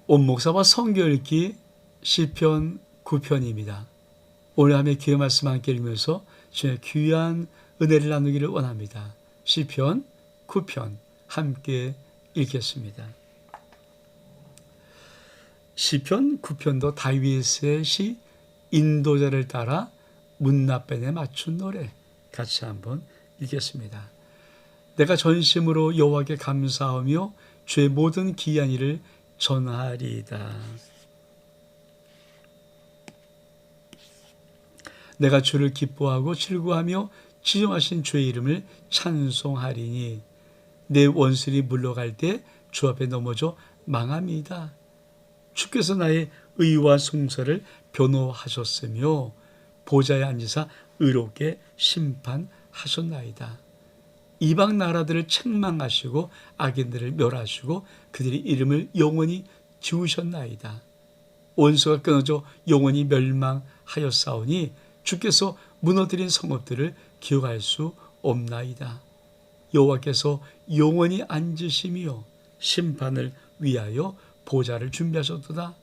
온목사와 성경 읽기 시편 9편입니다. 오늘 함께 기회 말씀 함께 읽으면서 주의 귀한 은혜를 나누기를 원합니다. 시편 9편 함께 읽겠습니다. 시편 9편도 다윗의 시 인도자를 따라 문나변에 맞춘 노래 같이 한번 읽겠습니다. 내가 전심으로 여호와께 감사하며 주의 모든 기이한 일을 전하리이다. 내가 주를 기뻐하고 즐거워하며 지정하신 주의 이름을 찬송하리니 내 원수들이 물러갈 때 주 앞에 넘어져 망함이다. 주께서 나의 의와 송사를 변호하셨으며 보좌에 앉으사 의롭게 심판하셨나이다. 이방 나라들을 책망하시고 악인들을 멸하시고 그들의 이름을 영원히 지우셨나이다. 원수가 끊어져 영원히 멸망하였사오니 주께서 무너뜨린 성읍들을 기억할 수 없나이다. 여호와께서 영원히 앉으시며 심판을 위하여 보좌를 준비하셨도다.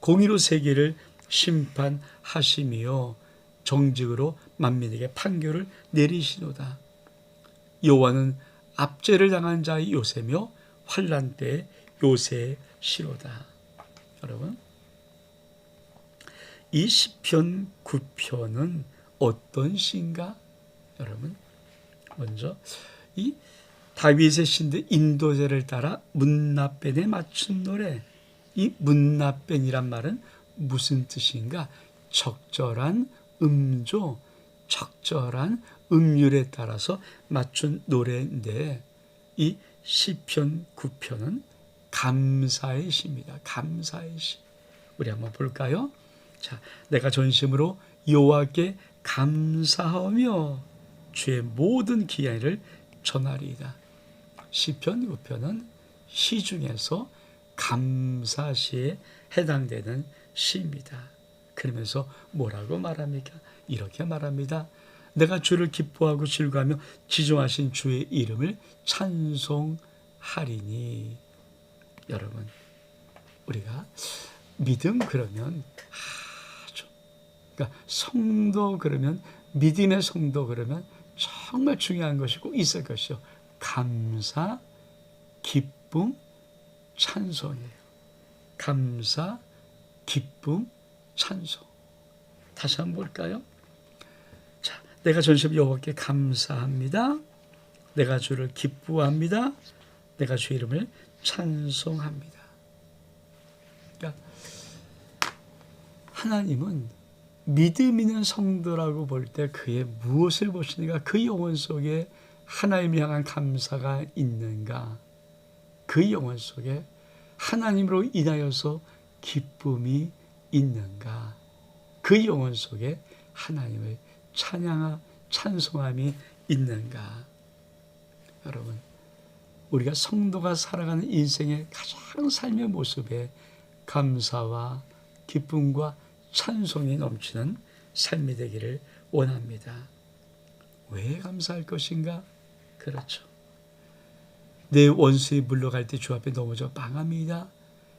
공의로 세계를 심판하시며 정직으로 만민에게 판결을 내리시노다. 여호와는 압제를 당한 자의 요새며 환난 때의 요새의 시로다. 여러분, 이 시편 9편은 어떤 시인가? 여러분, 먼저 이 다윗의 시인데 인도자를 따라 문나변에 맞춘 노래. 이 문나변이란 말은 무슨 뜻인가? 적절한 음조, 적절한 음률에 따라서 맞춘 노래인데 이 시편 9편은 감사의 시입니다. 감사의 시. 우리 한번 볼까요? 자, 내가 전심으로 여호와께 감사하며 주의 모든 기이한 일을 전하리이다. 시편 9편은 시 중에서 감사시에 해당되는 시입니다. 그러면서 뭐라고 말합니까? 이렇게 말합니다. 내가 주를 기뻐하고 즐거워하며 지정하신 주의 이름을 찬송하리니. 여러분, 우리가 믿음 그러면 아주, 그러니까 성도 그러면, 믿음의 성도 그러면 정말 중요한 것이 꼭 있을 것이요. 감사, 기쁨, 찬송이에요. 감사, 기쁨, 찬송. 다시 한번 볼까요? 자, 내가 전심 여호와께 감사합니다. 내가 주를 기뻐합니다. 내가 주의 이름을 찬송합니다. 그러니까 하나님은 믿음 있는 성도라고 볼 때 그의 무엇을 보시는가? 그 영혼 속에 하나님을 향한 감사가 있는가? 그 영혼 속에 하나님으로 인하여서 기쁨이 있는가? 그 영혼 속에 하나님을 찬송함이 있는가? 여러분, 우리가 성도가 살아가는 인생의 가장 삶의 모습에 감사와 기쁨과 찬송이 넘치는 삶이 되기를 원합니다. 왜 감사할 것인가? 그렇죠. 내 원수에 물러갈 때 주 앞에 넘어져 망함이다.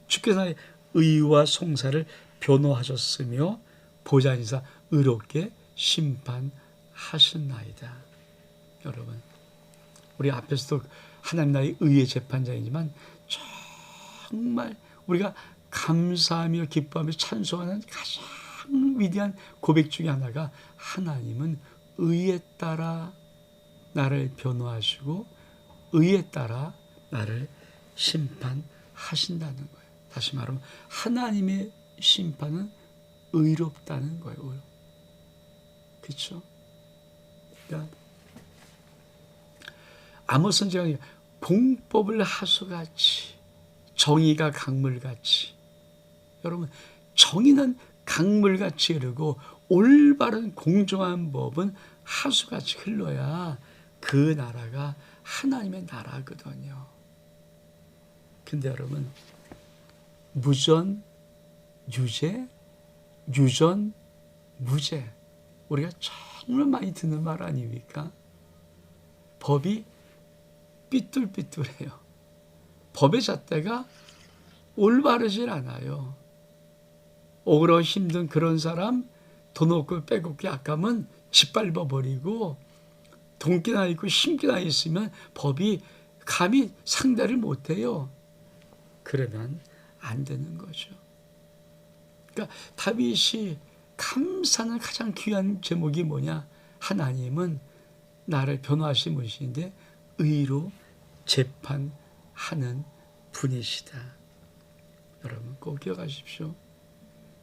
주께서 나의 의와 송사를 변호하셨으며 보좌에 앉으사 의롭게 심판하셨나이다. 여러분, 우리 앞에서도 하나님 나의 의의 재판장이지만 정말 우리가 감사하며 기뻐하며 찬송하는 가장 위대한 고백 중에 하나가 하나님은 의에 따라 나를 변호하시고 의에 따라 나를 심판하신다는 거예요. 다시 말하면 하나님의 심판은 의롭다는 거예요. 그렇죠? 그러니까 아모스 선지자가 공법을 하수같이 정의가 강물같이, 여러분, 정의는 강물같이 흐르고 올바른 공정한 법은 하수같이 흘러야 그 나라가 하나님의 나라거든요. 근데 여러분, 무전, 유죄, 유전, 무죄, 우리가 정말 많이 듣는 말 아닙니까? 법이 삐뚤삐뚤해요. 법의 잣대가 올바르질 않아요. 오그러 힘든 그런 사람 돈 없고 빼곡히 아까면 짓밟아버리고 돈기나 있고 힘기나 있으면 법이 감히 상대를 못해요. 그러면 안 되는 거죠. 그러니까 다윗이 감사는 가장 귀한 제목이 뭐냐? 하나님은 나를 변호하신 분이신데 의로 재판하는 분이시다. 여러분 꼭 기억하십시오.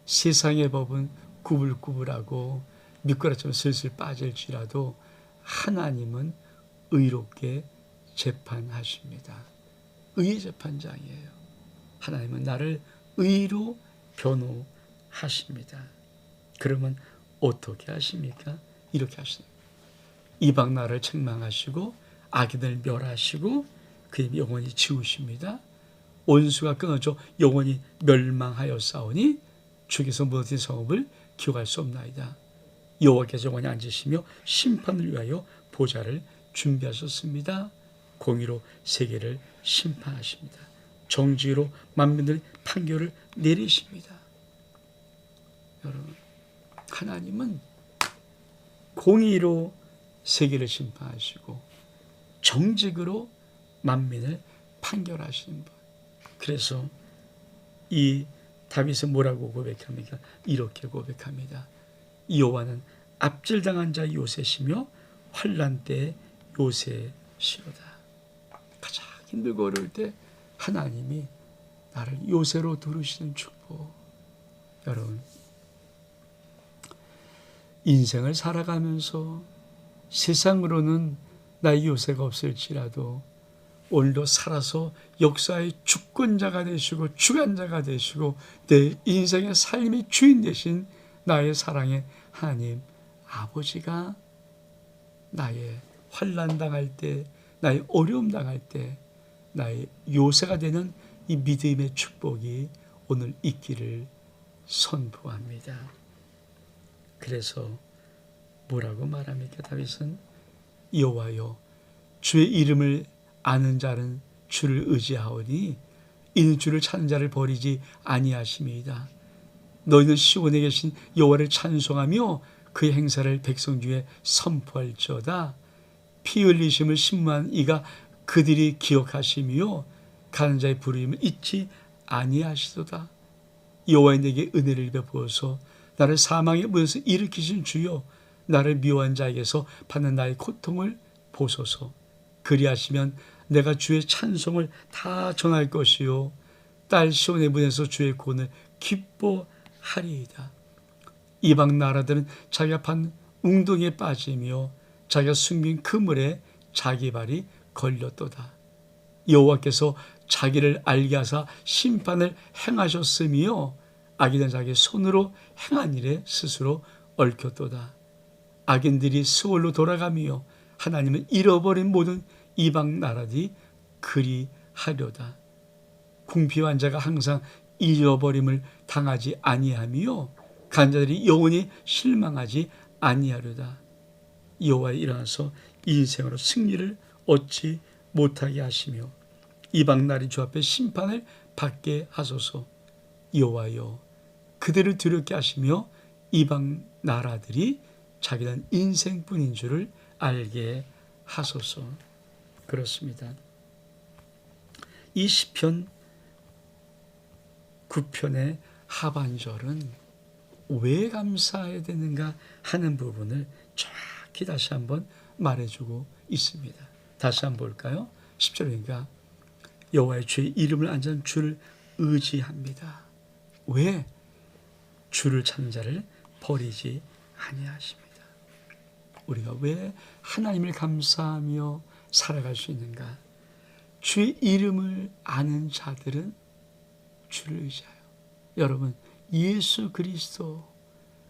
세상의 법은 구불구불하고 미끄러처럼 슬슬 빠질지라도 하나님은 의롭게 재판하십니다. 의의 재판장이에요. 하나님은 나를 의로 변호하십니다. 그러면 어떻게 하십니까? 이렇게 하십니다. 이방 나라를 책망하시고 악인을 멸하시고 그의 영원히 지우십니다. 원수가 끊어져 영원히 멸망하였사오니 주께서 무너진 성읍을 기억할 수 없나이다. 여호와께서 영원히 앉으시며 심판을 위하여 보좌를 준비하셨습니다. 공의로 세계를 심판하십니다. 정직으로 만민들 판결을 내리십니다. 여러분, 하나님은 공의로 세계를 심판하시고 정직으로 만민을 판결하시는 분. 그래서 이 다윗은 뭐라고 고백합니까? 이렇게 고백합니다. 여호와는 압질당한 자 요새시며 환난 때 요새시로다. 가장 힘들고 어려울 때 하나님이 나를 요새로 두르시는 축복. 여러분, 인생을 살아가면서 세상으로는 나의 요새가 없을지라도 오늘도 살아서 역사의 주권자가 되시고 주관자가 되시고 내 인생의 삶의 주인 되신 나의 사랑의 하나님 아버지가 나의 환난 당할 때, 나의 어려움 당할 때 나의 요새가 되는 이 믿음의 축복이 오늘 있기를 선포합니다. 그래서 뭐라고 말합니까? 다윗은 여호와여 주의 이름을 아는 자는 주를 의지하오니 이는 주를 찾는 자를 버리지 아니하심이다. 너희는 시온에 계신 여호와를 찬송하며 그의 행사를 백성 중에 선포할지어다. 피 흘리심을 신무한 이가 그들이 기억하시며 가는 자의 부르심을 잊지 아니하시도다. 여호와의 내게 은혜를 베푸어서 나를 사망의 문에서 일으키신 주여 나를 미워한 자에게서 받는 나의 고통을 보소서. 그리하시면 내가 주의 찬송을 다 전할 것이요 딸 시온의 문에서 주의 구원을 기뻐하리이다. 이방 나라들은 자기가 판 웅덩이에 빠지며 자기가 숨긴 그물에 자기 발이 걸렸도다. 여호와께서 자기를 알게 하사 심판을 행하셨으며 악인은 자기 손으로 행한 일에 스스로 얽혔도다. 악인들이 스올로 돌아가며 하나님은 잃어버린 모든 이방 나라들이 그리하려다. 궁핍한 자가 항상 잃어버림을 당하지 아니하며 간자들이 영원히 실망하지 아니하려다. 여호와에 일어나서 인생으로 승리를 얻지 못하게 하시며 이방 나라의 주 앞에 심판을 받게 하소서. 여호와여 그들을 두렵게 하시며 이방 나라들이 자기는 인생뿐인 줄을 알게 하소서. 그렇습니다. 이 시편 9편의 하반절은 왜 감사해야 되는가 하는 부분을 정확히 다시 한번 말해주고 있습니다. 다시 한번 볼까요? 10절이니까 여호와의 주의 이름을 안전 주를 의지합니다. 왜? 주를 찾는 자를 버리지 아니하십니다. 우리가 왜 하나님을 감사하며 살아갈 수 있는가? 주의 이름을 아는 자들은 주를 의지하여. 여러분, 예수 그리스도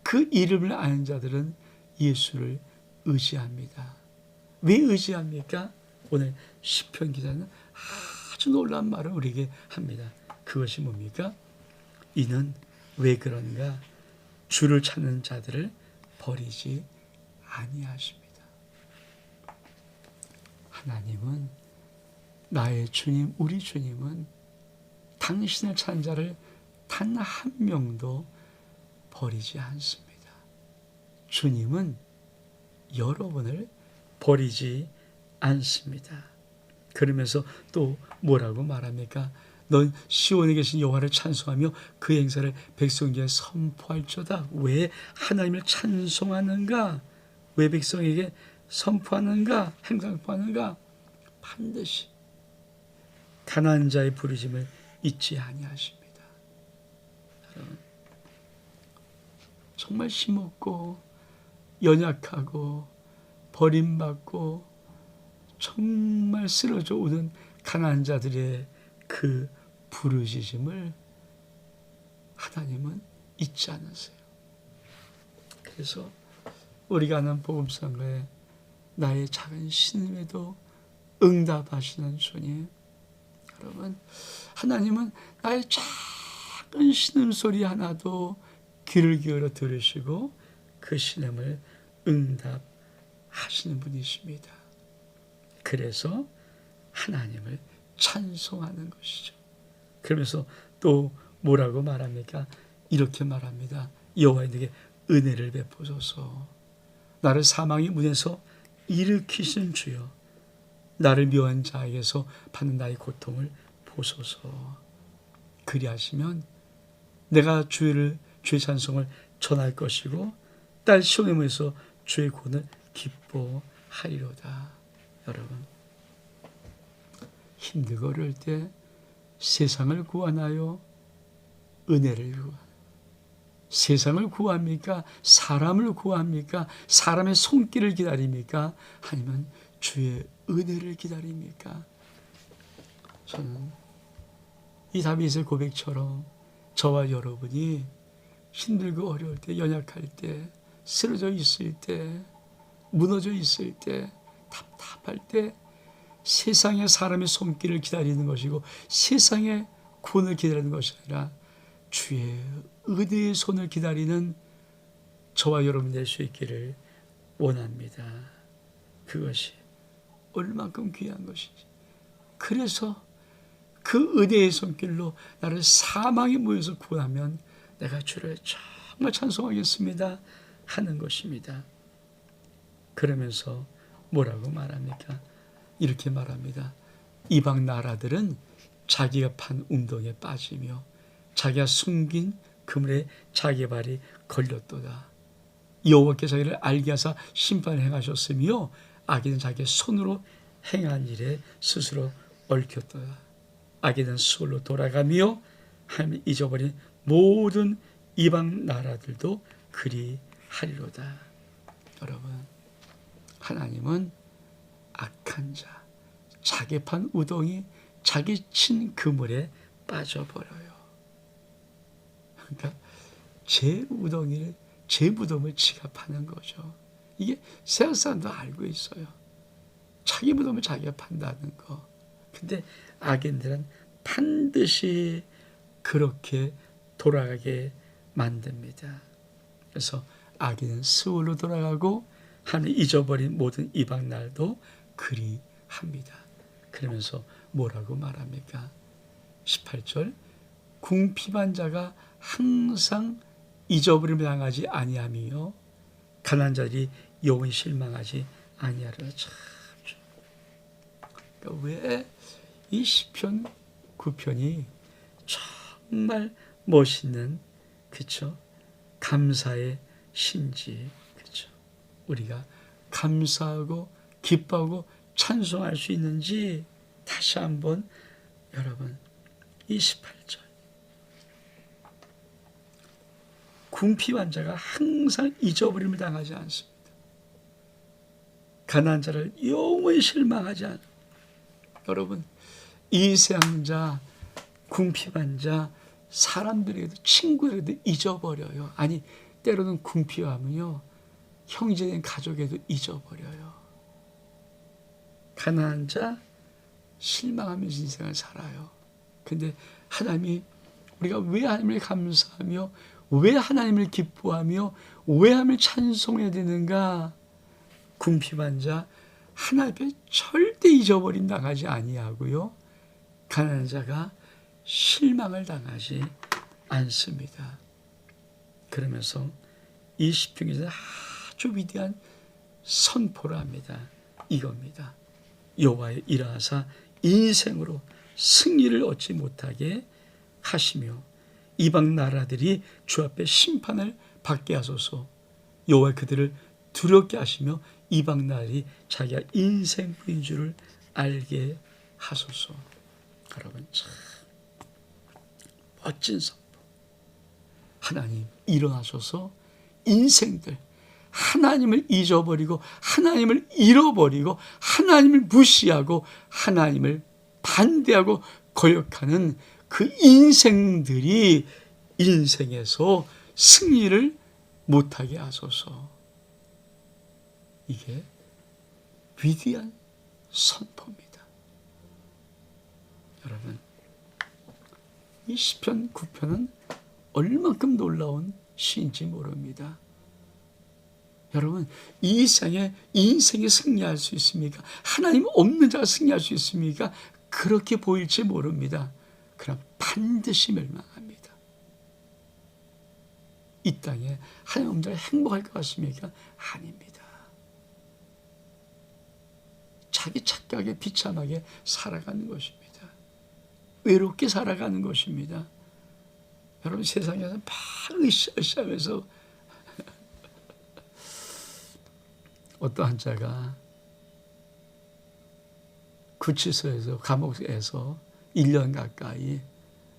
그 이름을 아는 자들은 예수를 의지합니다. 왜 의지합니까? 오늘 시편 기자는 아주 놀라운 말을 우리에게 합니다. 그것이 뭡니까? 이는 왜 그런가? 주를 찾는 자들을 버리지 아니하십니다. 하나님은 나의 주님, 우리 주님은 당신을 찾는 자를 단 한 명도 버리지 않습니다. 주님은 여러분을 버리지 않습니다. 그러면서 또 뭐라고 말합니까? 넌 시온에 계신 여호와를 찬송하며 그 행사를 백성에게 선포할지어다. 왜 하나님을 찬송하는가? 왜 백성에게 선포하는가? 행사하는가? 반드시 가난한 자의 부르심을 잊지 아니하십니다. 여러분, 정말 힘없고 연약하고 버림받고 정말 쓰러져 오는 가난한 자들의 그 부르짖음을 하나님은 잊지 않으세요. 그래서 우리가 하는 복음성가에 나의 작은 신음에도 응답하시는 주님, 여러분, 하나님은 나의 작은 신음소리 하나도 귀를 기울여 들으시고 그 신음을 응답하시는 분이십니다. 그래서 하나님을 찬송하는 것이죠. 그러면서 또 뭐라고 말합니까? 이렇게 말합니다. 여호와여 내게 은혜를 베푸소서. 나를 사망의 문에서 일으키신 주여, 나를 묘한 자에게서 받는 나의 고통을 보소서. 그리하시면 내가 주의 찬송을 전할 것이고 딸 시온의 문에서 주의 구원을 기뻐하리로다. 여러분, 힘들고 어려울 때 세상을 구하나요? 은혜를 구하나요? 세상을 구합니까? 사람을 구합니까? 사람의 손길을 기다립니까? 아니면 주의 은혜를 기다립니까? 저는 이 다윗의 고백처럼 저와 여러분이 힘들고 어려울 때, 연약할 때, 쓰러져 있을 때, 무너져 있을 때, 답답할 때 세상의 사람의 손길을 기다리는 것이고 세상의 구원을 기다리는 것이 아니라 주의 은혜의 손을 기다리는 저와 여러분 될 수 있기를 원합니다. 그것이 얼만큼 귀한 것인지. 그래서 그 은혜의 손길로 나를 사망의 무에서 구하면 내가 주를 정말 찬송하겠습니다 하는 것입니다. 그러면서 뭐라고 말합니까? 이렇게 말합니다. 이방 나라들은 자기가 판 운동에 빠지며 자기가 숨긴 그물에 자기 발이 걸렸도다. 여호와께 자기를 알게 하사 심판을 행하셨으며 악인은 자기의 손으로 행한 일에 스스로 얽혔도다. 악인은 수월로 돌아가며 하나님을 잊어버린 모든 이방 나라들도 그리하리로다. 여러분, 하나님은 악한 자, 자기 판 우동이 자기 친 그물에 빠져버려요. 그러니까 제 우동이를, 제 무덤을 지가 파는 거죠. 이게 세상 사람도 알고 있어요. 자기 무덤을 자기가 판다는 거. 근데 악인들은 반드시 그렇게 돌아가게 만듭니다. 그래서 악인은 스올로 돌아가고 하나님 잊어버린 모든 이방 날도 그리합니다. 그러면서 뭐라고 말합니까? 18절, 궁핍한 자가 항상 잊어버림을 당하지 아니하며 가난한 자들이 영원히 실망하지 아니하리라. 참, 그러니까 왜 이 시편 9편이 정말 멋있는, 그렇죠? 감사의 신지, 그렇죠? 우리가 감사하고 기뻐하고 찬송할 수 있는지 다시 한번 여러분, 28절, 궁핍한 자가 항상 잊어버림을 당하지 않습니다. 가난한 자를 영원히 실망하지 않아. 여러분, 이 세상자, 궁핍한 자, 사람들에게도 친구에게도 잊어버려요. 아니, 때로는 궁핍하면요, 형제된 가족에도 잊어버려요. 가난한 자, 실망하면서 인생을 살아요. 근데 하나님이, 우리가 왜 하나님을 감사하며 왜 하나님을 기뻐하며 왜 하나님을 찬송해야 되는가? 궁핍한 자 하나님 앞에 절대 잊어버림 당하지 아니하고요, 가난한 자가 실망을 당하지 않습니다. 그러면서 이 시편에서 아주 위대한 선포를 합니다. 이겁니다. 여호와의 일하사 인생으로 승리를 얻지 못하게 하시며 이방 나라들이 주 앞에 심판을 받게 하소서. 여호와 그들을 두렵게 하시며 이방 나라들이 자기가 인생뿐인 줄을 알게 하소서. 여러분 참 멋진 선포. 하나님 일어나셔서 인생들 하나님을 잊어버리고 하나님을 잃어버리고 하나님을 무시하고 하나님을 반대하고 거역하는 그 인생들이 인생에서 승리를 못하게 하소서. 이게 위대한 선포입니다. 여러분, 이 시편 9편은 얼만큼 놀라운 시인지 모릅니다. 여러분, 이 세상에 인생이 승리할 수 있습니까? 하나님 없는 자가 승리할 수 있습니까? 그렇게 보일지 모릅니다. 그럼 반드시 멸망합니다. 이 땅에 하나님 없는 자가 행복할 것 같습니까? 아닙니다. 자기 착각에 비참하게 살아가는 것입니다. 외롭게 살아가는 것입니다. 여러분 세상에서 막 으쌰으쌰하면서 어떠한 자가 구치소에서 감옥에서 1년 가까이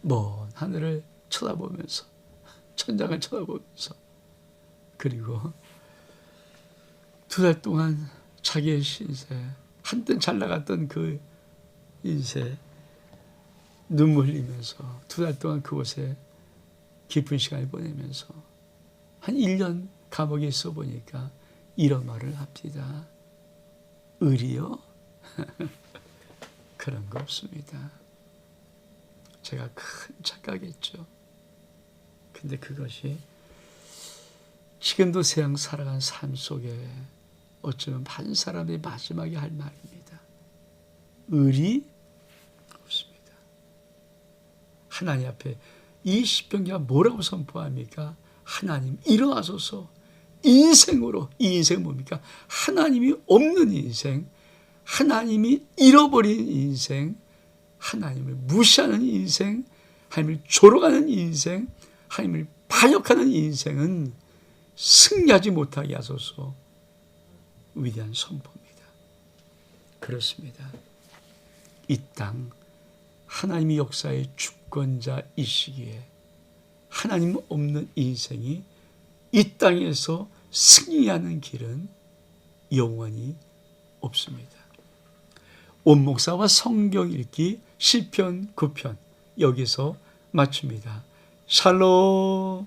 먼 하늘을 쳐다보면서 천장을 쳐다보면서 그리고 2달 동안 자기의 신세 한때 잘 나갔던 그 인생 눈물 흘리면서 2달 동안 그곳에 깊은 시간을 보내면서 한 1년 감옥에 있어 보니까 이런 말을 합니다. 의리요? 그런 거 없습니다. 제가 큰 착각했죠. 근데 그것이 지금도 세상 살아간 삶 속에 어쩌면 한 사람의 마지막에 할 말입니다. 의리 없습니다. 하나님 앞에 이 시편기가 뭐라고 선포합니까? 하나님 일어나소서. 인생으로, 이 인생 뭡니까? 하나님이 없는 인생, 하나님이 잃어버린 인생, 하나님을 무시하는 인생, 하나님을 조롱하는 인생, 하나님을 반역하는 인생은 승리하지 못하게 하소서. 위대한 선포입니다. 그렇습니다. 이 땅 하나님이 역사의 주권자이시기에 하나님 없는 인생이 이 땅에서 승리하는 길은 영원히 없습니다. 온목사와 성경 읽기 시편 9편 여기서 마칩니다. 샬롬.